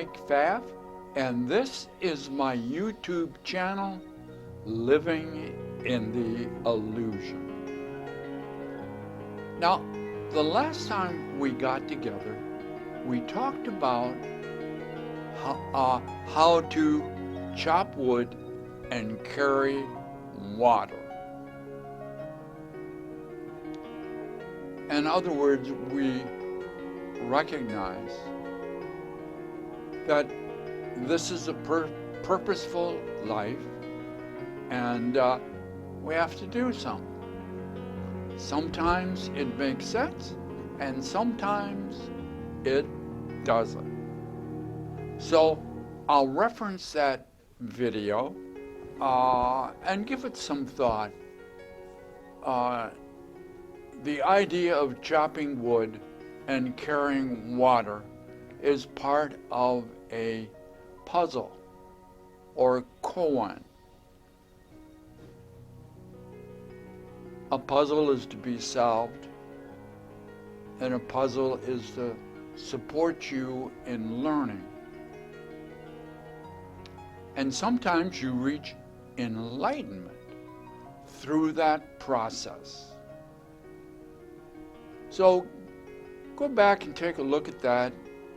Mike Pfaff, and this is my YouTube channel, Living in the Illusion. Now, the last time we got together, we talked about how to chop wood and carry water. In other words, we recognize that this is a purposeful life, and we have to do something. Sometimes it makes sense, and sometimes it doesn't. So I'll reference that video and give it some thought. The idea of chopping wood and carrying water is part of a puzzle or koan. A puzzle is to be solved, and a puzzle is to support you in learning. And sometimes you reach enlightenment through that process. So go back and take a look at that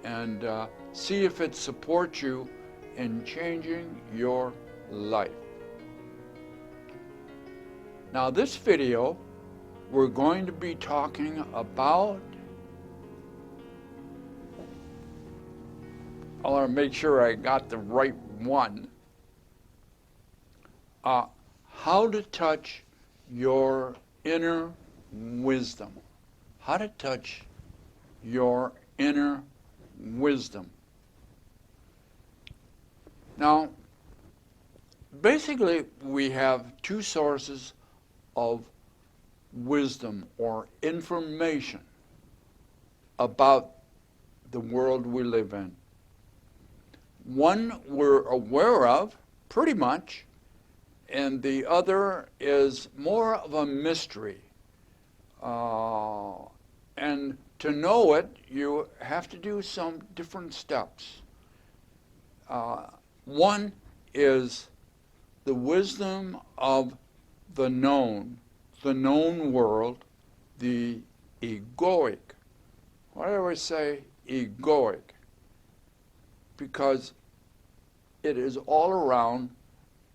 and see if it supports you in changing your life. Now this video, we're going to be talking about, I want to make sure I got the right one, how to touch your inner wisdom. How to touch your inner wisdom. Now, basically, we have two sources of wisdom or information about the world we live in. One we're aware of, pretty much, and the other is more of a mystery. And to know it, you have to do some different steps. One is the wisdom of the known world, the egoic. Why do I always say egoic? Because it is all around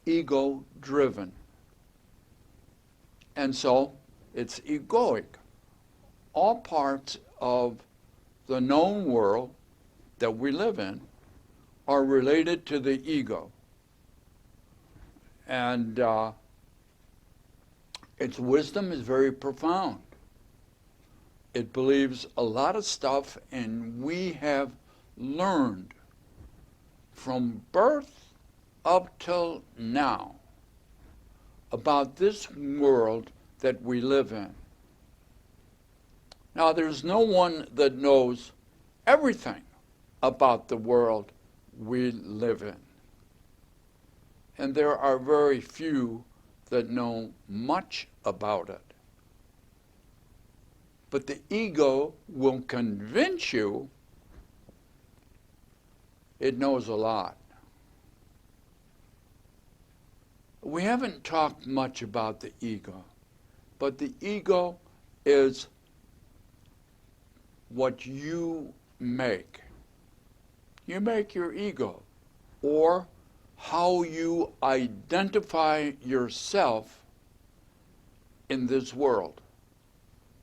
ego-driven. And so it's egoic. All parts of the known world that we live in are related to the ego. And its wisdom is very profound. It believes a lot of stuff, and we have learned from birth up till now about this world that we live in. Now, there's no one that knows everything about the world we live in. And there are very few that know much about it. But the ego will convince you it knows a lot. We haven't talked much about the ego, but the ego is what you make. You make your ego, or how you identify yourself in this world,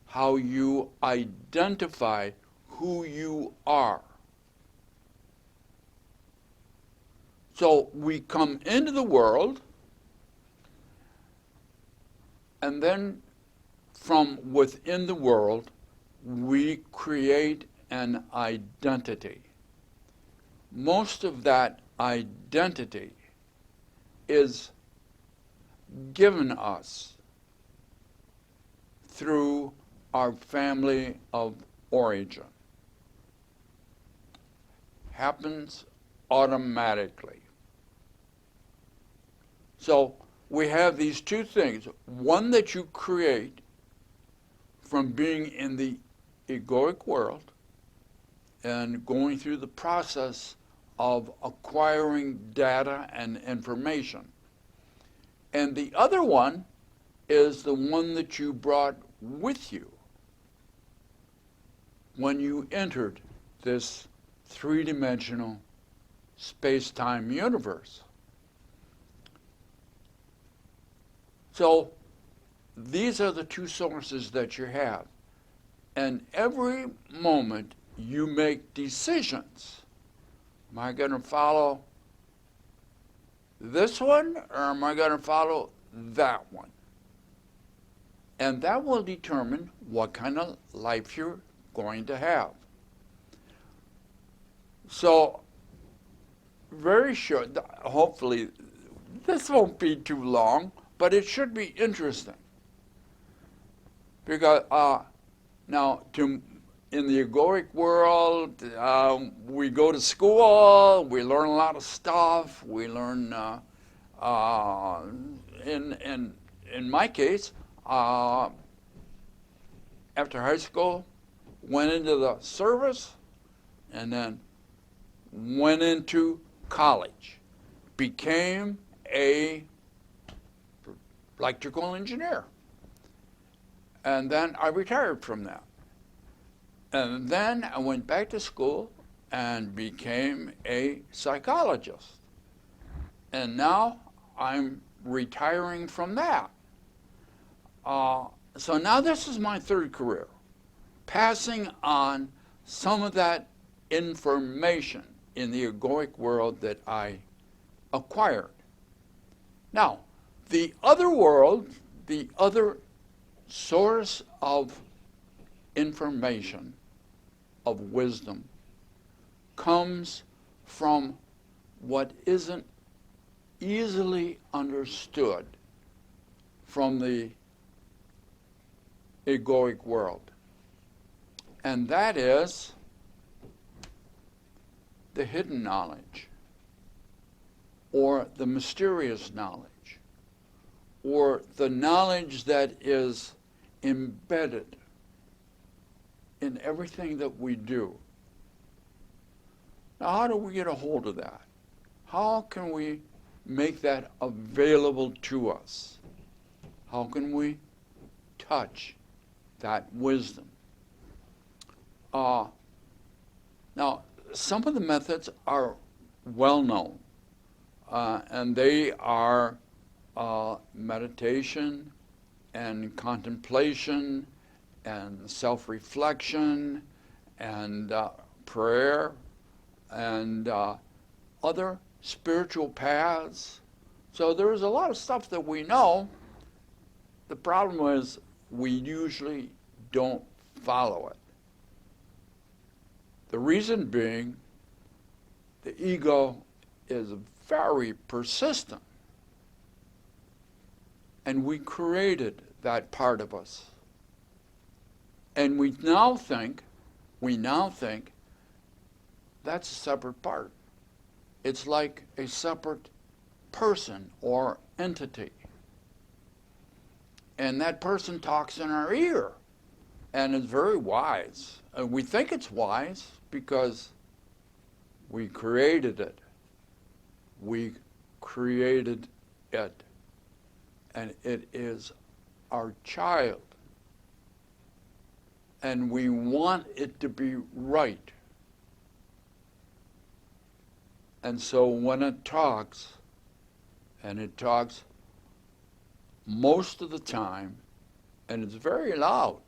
how you identify who you are. So we come into the world, and then from within the world, we create an identity. Most of that identity is given us through our family of origin. Happens automatically. So we have these two things. One that you create from being in the egoic world and going through the process of acquiring data and information. And the other one is the one that you brought with you when you entered this three-dimensional space-time universe. So these are the two sources that you have. And every moment you make decisions. Am I going to follow this one, or am I going to follow that one? And that will determine what kind of life you're going to have. So, very short, hopefully this won't be too long, but it should be interesting. Because now, in the egoic world, we go to school, we learn a lot of stuff, we learn, in my case, after high school, went into the service, and then went into college, became a electrical engineer. And then I retired from that. And then I went back to school and became a psychologist. And now I'm retiring from that. So now this is my third career, passing on some of that information in the egoic world that I acquired. Now, the other world, the other source of information, of wisdom, comes from what isn't easily understood from the egoic world. And that is the hidden knowledge, or the mysterious knowledge, or the knowledge that is embedded in everything that we do. Now, how do we get a hold of that? How can we make that available to us? How can we touch that wisdom? Now, some of the methods are well known, and they are meditation and contemplation and self-reflection and prayer and other spiritual paths. So there's a lot of stuff that we know. The problem is we usually don't follow it. The reason being, the ego is very persistent. And we created that part of us. And we now think that's a separate part. It's like a separate person or entity. And that person talks in our ear and is very wise. And we think it's wise because we created it. We created it. And it is our child. And we want it to be right. And so when it talks, and it talks most of the time, and it's very loud,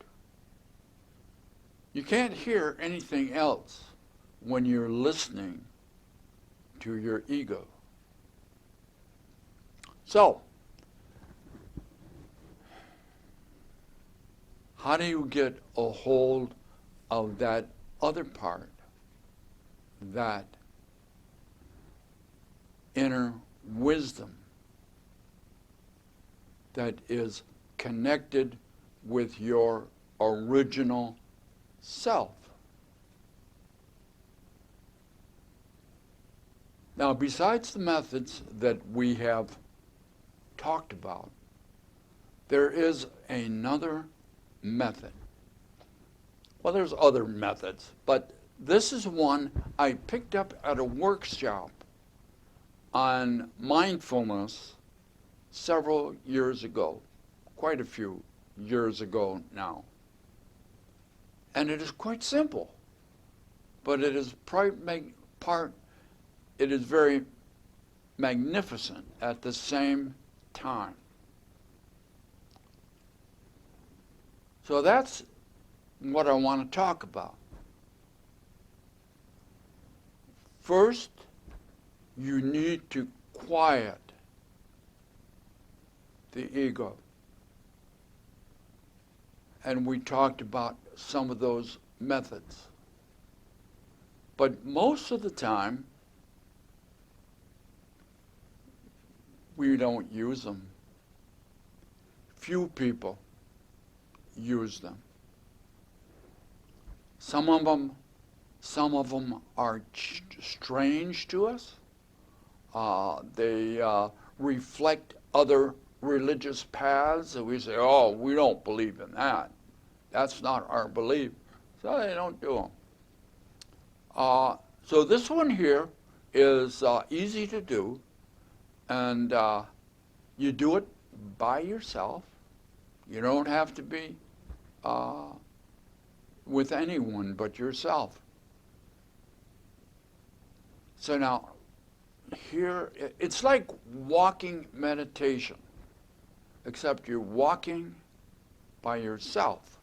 you can't hear anything else when you're listening to your ego. So, how do you get a hold of that other part, that inner wisdom that is connected with your original self? Now, besides the methods that we have talked about, there is another method. Well, there's other methods, but This is one I picked up at a workshop on mindfulness several years ago, quite a few years ago now. And it is quite simple, but it is it is very magnificent at the same time. So that's what I want to talk about. First, you need to quiet the ego. And we talked about some of those methods. But most of the time, we don't use them. Few people use them. Some of them are strange to us. They reflect other religious paths, and we say, oh, we don't believe in that. That's not our belief. So they don't do them. So this one here is easy to do, and you do it by yourself. You don't have to be with anyone but yourself. So now, here, it's like walking meditation, except you're walking by yourself.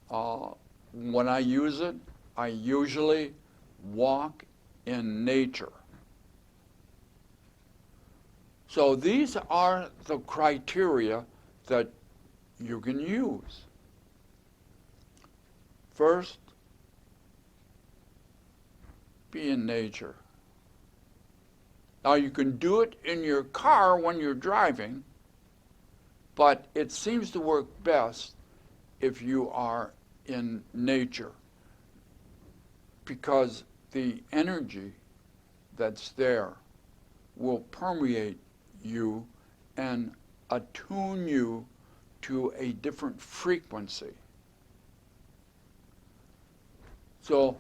When I use it, I usually walk in nature. So these are the criteria that you can use. First, be in nature. Now you can do it in your car when you're driving, but it seems to work best if you are in nature, because the energy that's there will permeate you and attune you to a different frequency. So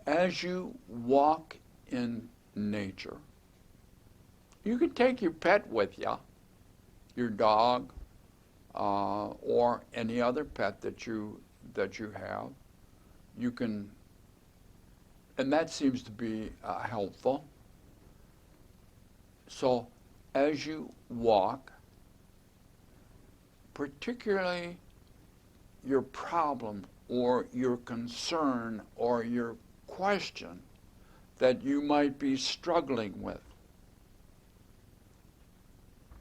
as you walk in nature, you can take your pet with you, your dog, or any other pet that you have. You can, and that seems to be helpful. So as you walk, particularly your problem or your concern or your question that you might be struggling with.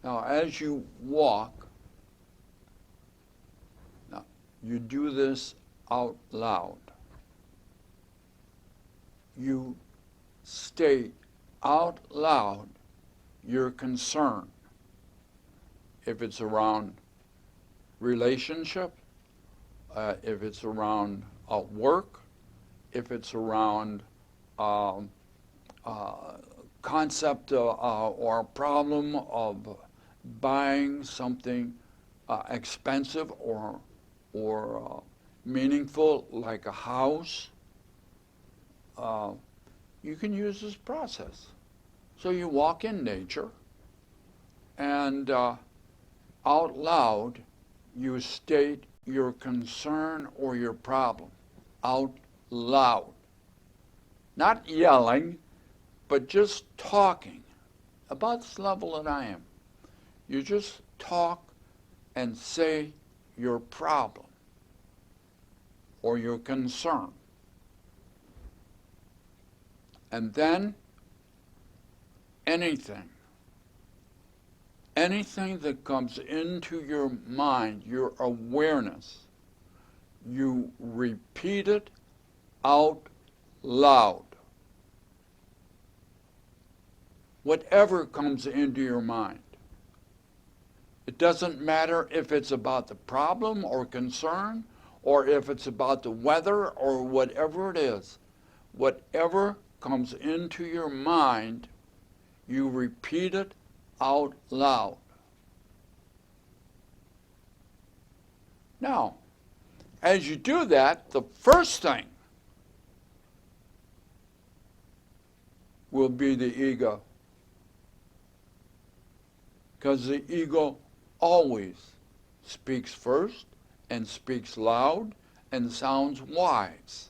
Now, as you walk, now you do this out loud. You state out loud your concern. If it's around relationship, if it's around work, if it's around concept or problem of buying something expensive or meaningful like a house, you can use this process. So you walk in nature, and out loud you state your concern or your problem out loud. Not yelling, but just talking. About this level that I am. You just talk and say your problem or your concern. And then anything that comes into your mind, your awareness, you repeat it out loud. Whatever comes into your mind. It doesn't matter if it's about the problem or concern, or if it's about the weather or whatever it is. Whatever comes into your mind, you repeat it out loud. Now, as you do that, the first thing will be the ego. Because the ego always speaks first and speaks loud and sounds wise.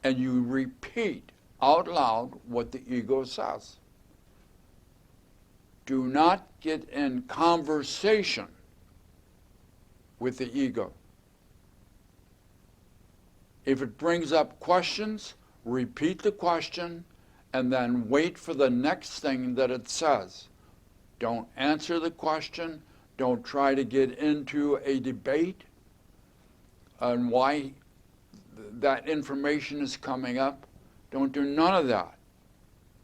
And you repeat out loud what the ego says. Do not get in conversation with the ego. If it brings up questions, repeat the question and then wait for the next thing that it says. Don't answer the question. Don't try to get into a debate on why that information is coming up. Don't do none of that.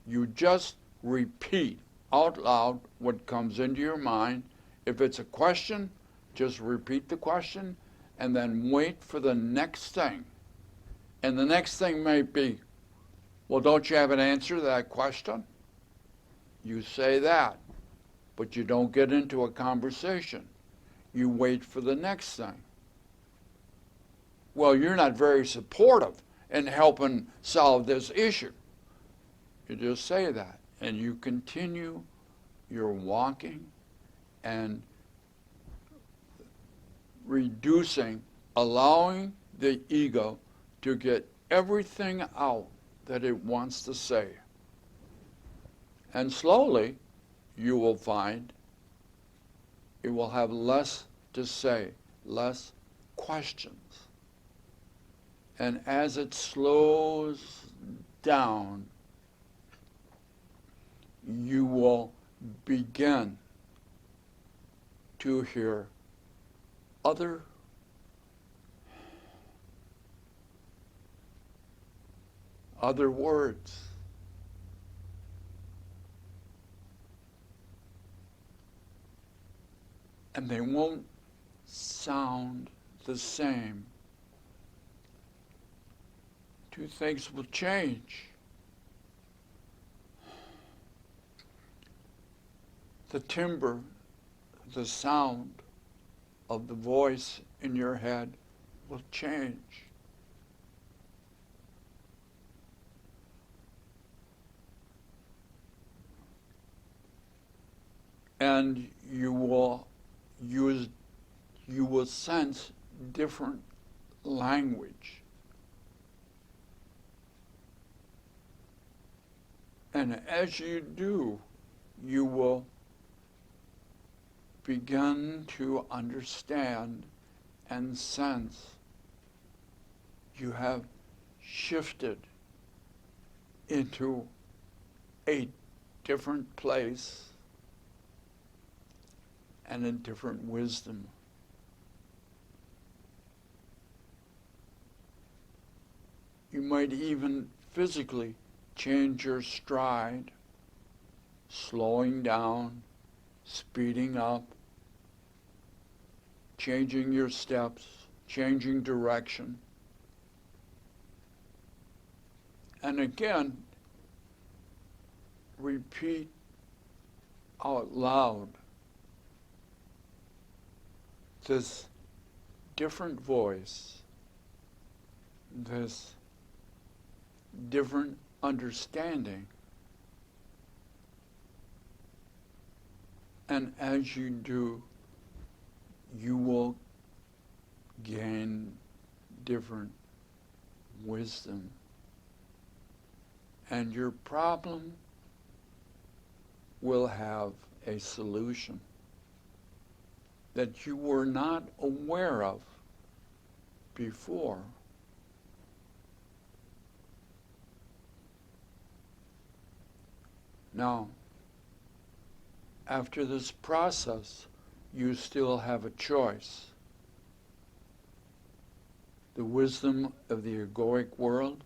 You just repeat out loud what comes into your mind. If it's a question, just repeat the question and then wait for the next thing. And the next thing might be, well, don't you have an answer to that question? You say that, but you don't get into a conversation. You wait for the next thing. Well, you're not very supportive in helping solve this issue. You just say that, and you continue your walking and reducing, allowing the ego to get everything out that it wants to say. And slowly, you will find it will have less to say, less questions. And as it slows down, you will begin to hear other words. And they won't sound the same. Two things will change. The timbre, the sound of the voice in your head will change. And you will sense different language. And as you do, you will begin to understand and sense you have shifted into a different place and a different wisdom. You might even physically change your stride, slowing down, speeding up, changing your steps, changing direction. And again, repeat out loud this different voice, this different understanding. And as you do, you will gain different wisdom. And your problem will have a solution that you were not aware of before. Now, after this process, you still have a choice. The wisdom of the egoic world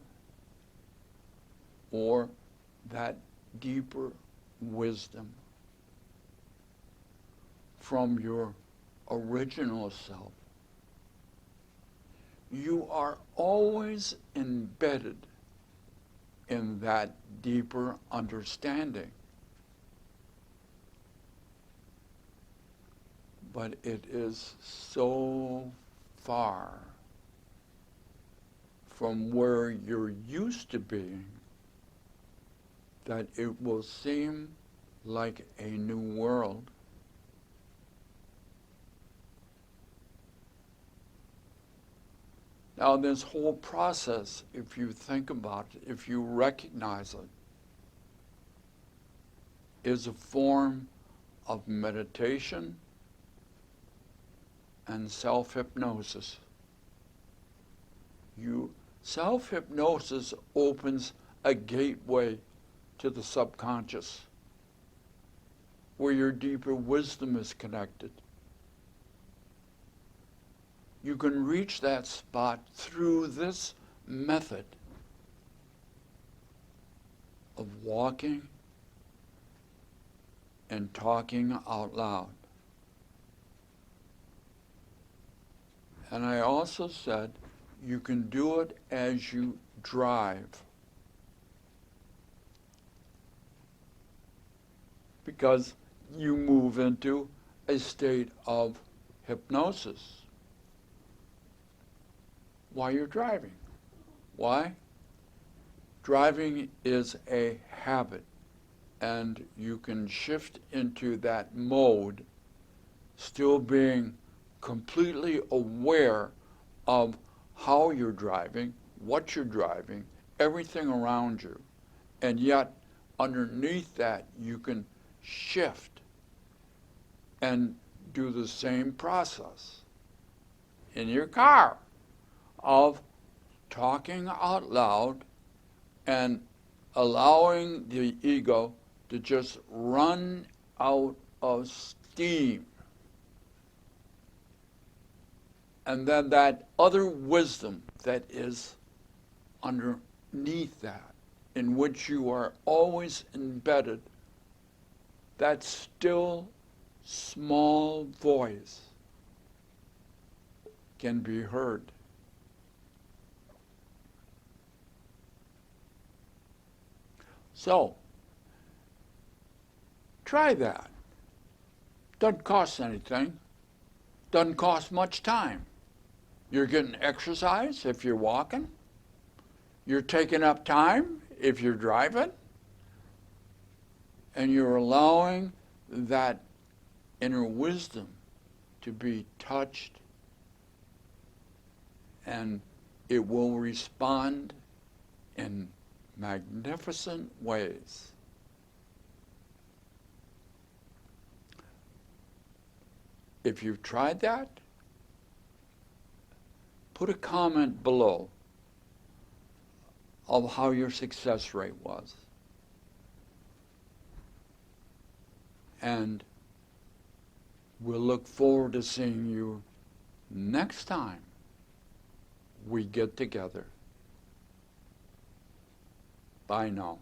or that deeper wisdom from your original self. You are always embedded in that deeper understanding. But it is so far from where you're used to being that it will seem like a new world. Now, this whole process, if you think about it, if you recognize it, is a form of meditation and self-hypnosis. Self-hypnosis opens a gateway to the subconscious, where your deeper wisdom is connected. You can reach that spot through this method of walking and talking out loud. And I also said you can do it as you drive, because you move into a state of hypnosis while you're driving. Why? Driving is a habit, and you can shift into that mode, still being completely aware of how you're driving, what you're driving, everything around you. And yet, underneath that, you can shift and do the same process in your car of talking out loud and allowing the ego to just run out of steam. And then that other wisdom that is underneath that, in which you are always embedded, that still small voice can be heard. So, try that. Doesn't cost anything. Doesn't cost much time. You're getting exercise if you're walking. You're taking up time if you're driving. And you're allowing that inner wisdom to be touched, and it will respond in magnificent ways. If you've tried that, put a comment below of how your success rate was. And we'll look forward to seeing you next time we get together. Bye now.